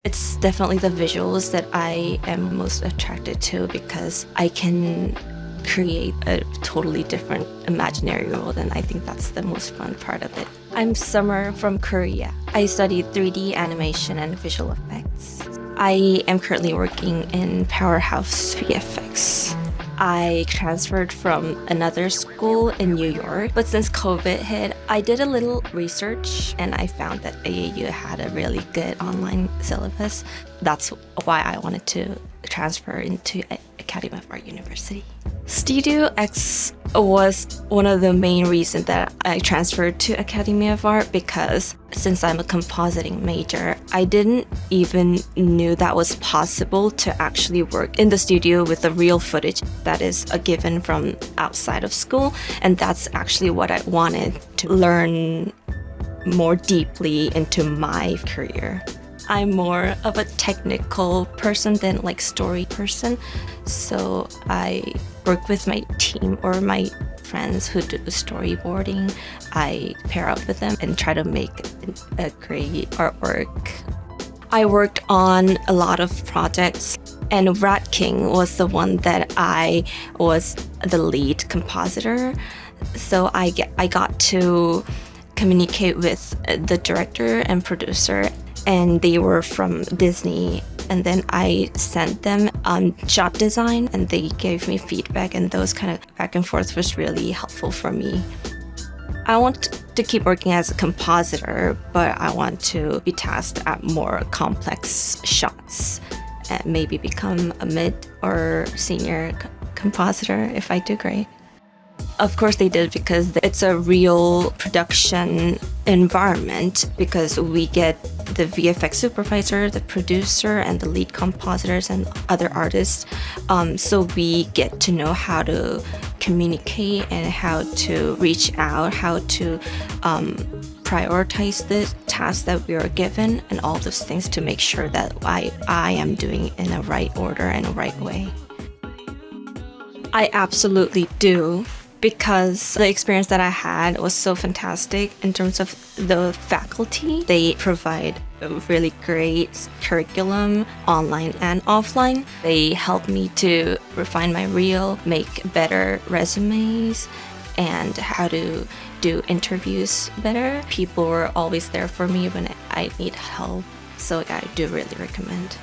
It's definitely the visuals that I am most attracted to because I can create a totally different imaginary world, and I think that's the most fun part of it. I'm Summer from Korea. I studied 3D animation and visual effects. I am currently working in Powerhouse VFX. I transferred from another school in New York, but since COVID hit, I did a little research and I found that AAU had a really good online syllabus. That's why I wanted to transfer into Academy of Art University. Studio X was one of the main reasons that I transferred to Academy of Art because since I'm a compositing major, I didn't even knew that was possible to actually work in the studio with the real footage that is a given from outside of school. And that's actually what I wanted to learn more deeply into my career. I'm more of a technical person than like story person. So I work with my team or my friends who do storyboarding. I pair up with them and try to make a great artwork. I worked on a lot of projects, and Rat King was the one that I was the lead compositor. So I got to communicate with the director and producer, and they were from Disney. And then I sent them shot design and they gave me feedback, and those kind of back and forth was really helpful for me. I want to keep working as a compositor, but I want to be tasked at more complex shots and maybe become a mid or senior compositor if I do great. Of course they did, because it's a real production environment, because we get the VFX supervisor, the producer, and the lead compositors and other artists. So we get to know how to communicate and how to reach out, how to prioritize the tasks that we are given, and all those things to make sure that I am doing it in the right order and the right way. I absolutely do, because the experience that I had was so fantastic in terms of the faculty. They provide a really great curriculum, online and offline. They help me to refine my reel, make better resumes, and how to do interviews better. People were always there for me when I need help, so I do really recommend.